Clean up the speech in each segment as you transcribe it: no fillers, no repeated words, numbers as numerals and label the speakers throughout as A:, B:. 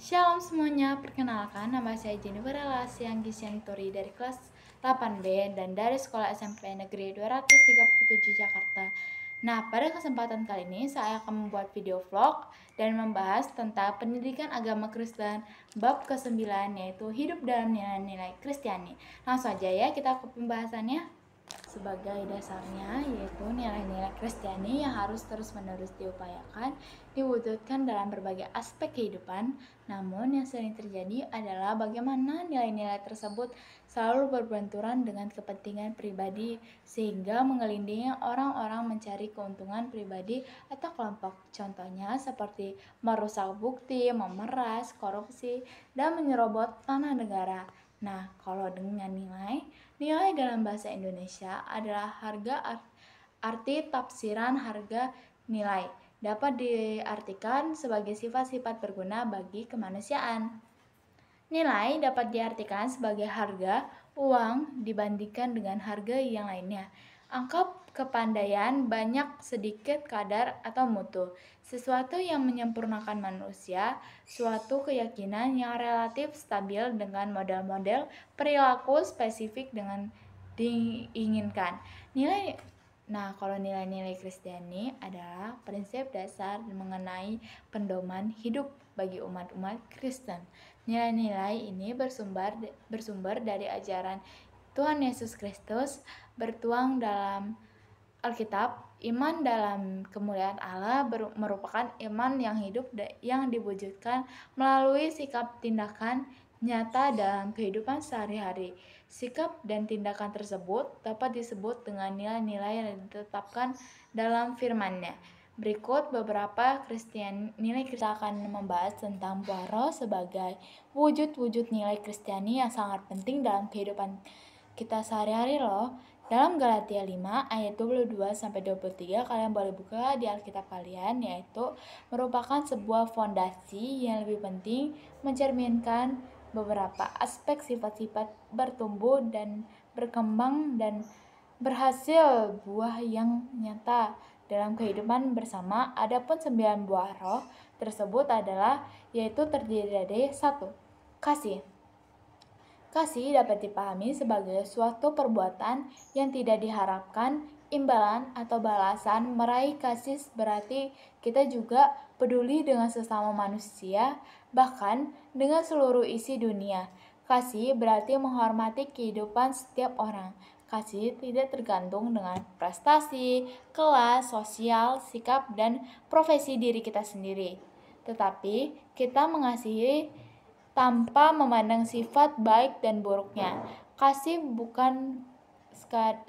A: Shalom semuanya, perkenalkan nama saya Jennifer Elasianggi Senturi dari kelas 8B dan dari Sekolah SMP Negeri 237 Jakarta. Nah, pada kesempatan kali ini saya akan membuat video vlog dan membahas tentang pendidikan agama Kristen bab ke-9, yaitu hidup dalam nilai-nilai Kristiani. Langsung aja ya kita ke pembahasannya. Sebagai dasarnya, yaitu nilai-nilai Kristiani yang harus terus-menerus diupayakan, diwujudkan dalam berbagai aspek kehidupan. Namun yang sering terjadi adalah bagaimana nilai-nilai tersebut selalu berbenturan dengan kepentingan pribadi, sehingga menggelindingi orang-orang mencari keuntungan pribadi atau kelompok. Contohnya seperti merusak bukti, memeras, korupsi, dan menyerobot tanah negara. Nah, kalau dengan nilai dalam bahasa Indonesia adalah arti tafsiran harga nilai. Dapat diartikan sebagai sifat-sifat berguna bagi kemanusiaan. Nilai dapat diartikan sebagai harga uang dibandingkan dengan harga yang lainnya. Angka kepandaian banyak sedikit kadar atau mutu. Sesuatu yang menyempurnakan manusia, suatu keyakinan yang relatif stabil dengan model-model perilaku spesifik dengan diinginkan. Kalau nilai-nilai Kristiani adalah prinsip dasar mengenai pedoman hidup bagi umat-umat Kristen. Nilai-nilai ini bersumber dari ajaran Tuhan Yesus Kristus, bertuang dalam Alkitab. Iman dalam kemuliaan Allah merupakan iman yang hidup yang diwujudkan melalui sikap tindakan nyata dalam kehidupan sehari-hari. Sikap dan tindakan tersebut dapat disebut dengan nilai-nilai yang ditetapkan dalam firman-Nya. Berikut beberapa nilai Kristiani. Akan membahas tentang buah roh sebagai wujud-wujud nilai Kristiani yang sangat penting dalam kehidupan kita sehari-hari loh. Dalam Galatia 5 ayat 22-23, kalian boleh buka di Alkitab kalian, yaitu merupakan sebuah fondasi yang lebih penting mencerminkan beberapa aspek sifat-sifat bertumbuh dan berkembang dan berhasil buah yang nyata dalam kehidupan bersama. Adapun 9 buah roh tersebut adalah yaitu terdiri dari 1. Kasih. Kasih dapat dipahami sebagai suatu perbuatan yang tidak diharapkan imbalan atau balasan. Meraih kasih berarti kita juga peduli dengan sesama manusia, bahkan dengan seluruh isi dunia. Kasih berarti menghormati kehidupan setiap orang. Kasih tidak tergantung dengan prestasi, kelas, sosial, sikap, dan profesi diri kita sendiri. Tetapi kita mengasihi tanpa memandang sifat baik dan buruknya. Kasih bukan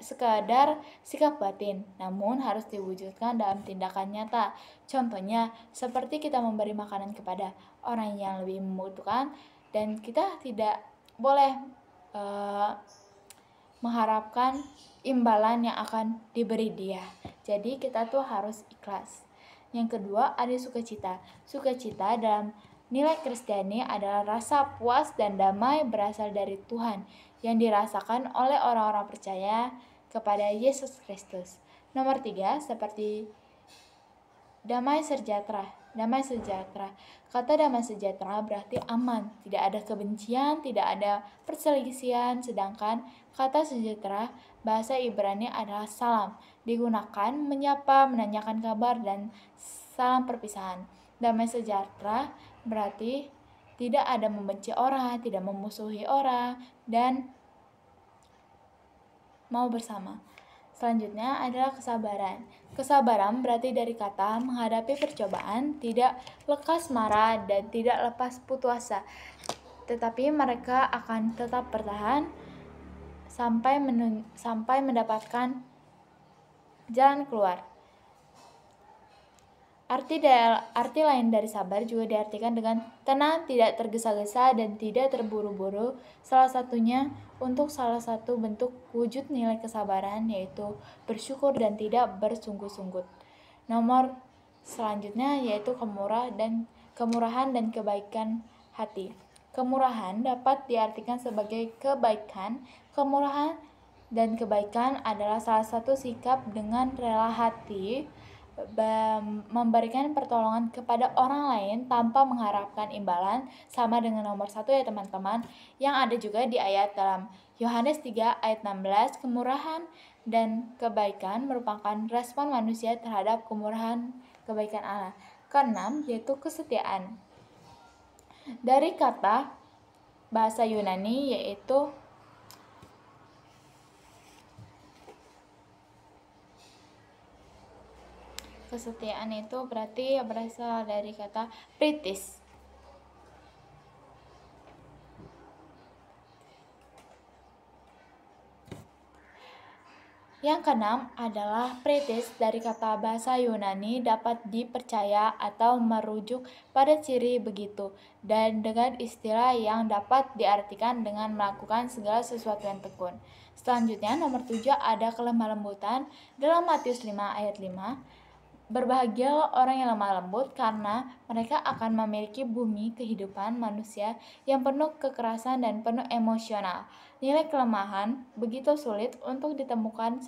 A: sekadar sikap batin, namun harus diwujudkan dalam tindakan nyata. Contohnya, seperti kita memberi makanan kepada orang yang lebih membutuhkan, dan kita tidak boleh mengharapkan imbalan yang akan diberi dia. Jadi kita tuh harus ikhlas. Yang kedua, ada sukacita. Sukacita dalam nilai Kristiani adalah rasa puas dan damai berasal dari Tuhan yang dirasakan oleh orang-orang percaya kepada Yesus Kristus. Nomor 3, seperti damai sejahtera. Damai sejahtera. Kata damai sejahtera berarti aman, tidak ada kebencian, tidak ada perselisihan. Sedangkan kata sejahtera bahasa Ibrani adalah salam, digunakan menyapa, menanyakan kabar, dan salam perpisahan. Damai sejahtera berarti tidak ada membenci orang, tidak memusuhi orang, dan mau bersama. Selanjutnya adalah kesabaran. Kesabaran berarti dari kata menghadapi percobaan, tidak lekas marah dan tidak lepas putus asa. Tetapi mereka akan tetap bertahan sampai mendapatkan jalan keluar. Arti lain dari sabar juga diartikan dengan tenang, tidak tergesa-gesa, dan tidak terburu-buru. Salah satu bentuk wujud nilai kesabaran yaitu bersyukur dan tidak bersungguh-sungguh. Nomor selanjutnya yaitu kemurahan dan kebaikan hati. Kemurahan dapat diartikan sebagai kebaikan. Kemurahan dan kebaikan adalah salah satu sikap dengan rela hati memberikan pertolongan kepada orang lain tanpa mengharapkan imbalan, sama dengan nomor 1 ya teman-teman, yang ada juga di ayat dalam Yohanes 3 ayat 16. Kemurahan dan kebaikan merupakan respon manusia terhadap kemurahan kebaikan Allah. Keenam yaitu kesetiaan. Dari kata bahasa Yunani yaitu kesetiaan, itu berarti berasal dari kata kritis. Yang keenam adalah pretis, dari kata bahasa Yunani dapat dipercaya atau merujuk pada ciri begitu, dan dengan istilah yang dapat diartikan dengan melakukan segala sesuatu yang tekun. Selanjutnya nomor 7 ada kelemah lembutan dalam Matius 5 ayat 5. Berbahagialah orang yang lemah lembut, karena mereka akan memiliki bumi kehidupan manusia yang penuh kekerasan dan penuh emosional. Nilai kelemahan begitu sulit untuk ditemukan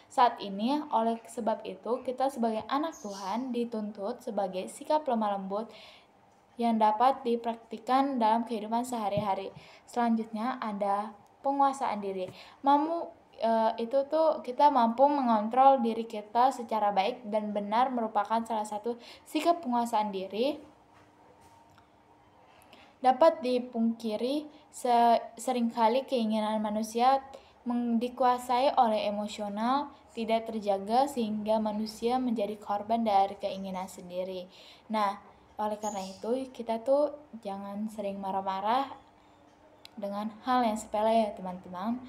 A: saat ini, oleh sebab itu kita sebagai anak Tuhan dituntut sebagai sikap lemah lembut yang dapat dipraktikkan dalam kehidupan sehari-hari. Selanjutnya ada penguasaan diri. Itu tuh kita mampu mengontrol diri kita secara baik dan benar, merupakan salah satu sikap penguasaan diri. Dapat dipungkiri, seringkali keinginan manusia dikuasai oleh emosional tidak terjaga sehingga manusia menjadi korban dari keinginan sendiri. Nah, oleh karena itu kita tuh jangan sering marah-marah dengan hal yang sepele ya teman-teman.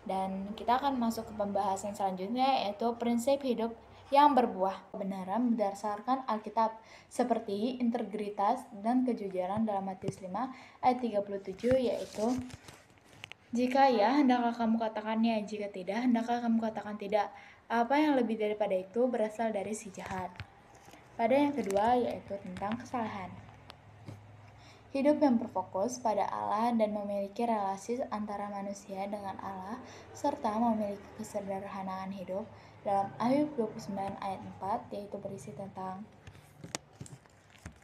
A: Dan kita akan masuk ke pembahasan selanjutnya, yaitu prinsip hidup yang berbuah kebenaran berdasarkan Alkitab, seperti integritas dan kejujuran dalam Matius 5 ayat 37, yaitu jika ya, hendaklah kamu katakan ya, jika tidak, hendaklah kamu katakan tidak. Apa yang lebih daripada itu berasal dari si jahat. Pada yang kedua yaitu tentang kesalahan. Hidup yang berfokus pada Allah dan memiliki relasi antara manusia dengan Allah, serta memiliki kesederhanaan hidup dalam Ayub 29 ayat 4, yaitu berisi tentang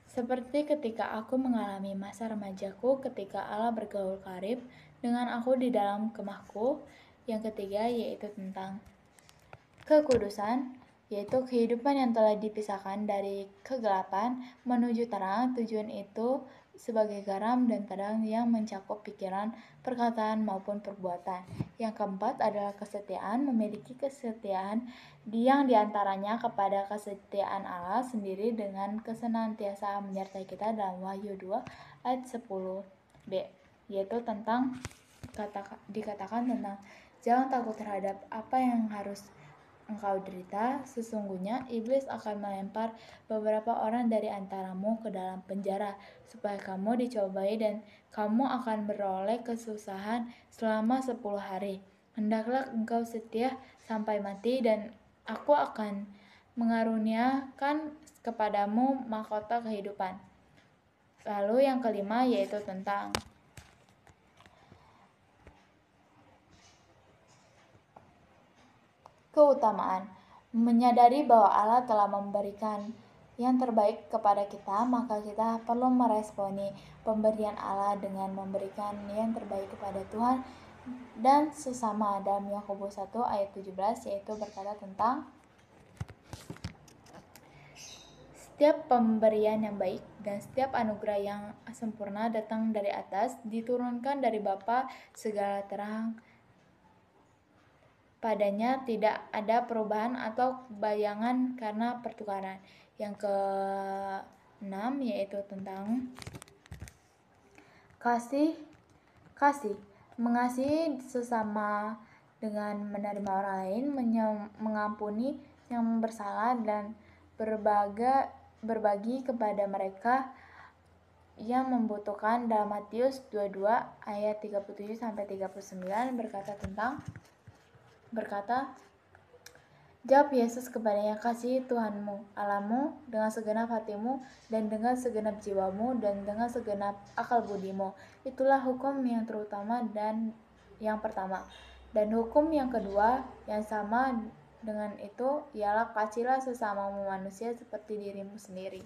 A: seperti ketika aku mengalami masa remajaku, ketika Allah bergaul karib dengan aku di dalam kemahku. Yang ketiga yaitu tentang kekudusan, yaitu kehidupan yang telah dipisahkan dari kegelapan menuju terang. Tujuan itu sebagai garam dan terang yang mencakup pikiran, perkataan maupun perbuatan. Yang keempat adalah kesetiaan, memiliki kesetiaan yang diantaranya kepada kesetiaan Allah sendiri dengan kesenantiasa menyertai kita dalam Wahyu 2 ayat 10b, yaitu tentang dikatakan tentang jangan takut terhadap apa yang harus engkau derita, sesungguhnya iblis akan melempar beberapa orang dari antaramu ke dalam penjara, supaya kamu dicobai dan kamu akan beroleh kesusahan selama 10 hari. Hendaklah engkau setia sampai mati, dan aku akan mengaruniakan kepadamu mahkota kehidupan. Lalu yang kelima yaitu tentang keutamaan. Menyadari bahwa Allah telah memberikan yang terbaik kepada kita, maka kita perlu meresponi pemberian Allah dengan memberikan yang terbaik kepada Tuhan dan sesama. Dalam Yakobus 1 ayat 17 yaitu berkata tentang setiap pemberian yang baik dan setiap anugerah yang sempurna datang dari atas, diturunkan dari Bapa segala terang. Padanya tidak ada perubahan atau bayangan karena pertukaran. Yang ke-6 yaitu tentang kasih. Mengasihi sesama dengan menerima orang lain, mengampuni yang bersalah, dan berbagi kepada mereka yang membutuhkan. Dalam Matius 22 ayat 37 sampai 39 berkata, jawab Yesus kepadanya, kasihi Tuhanmu Allahmu dengan segenap hatimu dan dengan segenap jiwamu dan dengan segenap akal budimu. Itulah hukum yang terutama dan yang pertama. Dan hukum yang kedua yang sama dengan itu ialah kasihilah sesamamu manusia seperti dirimu sendiri.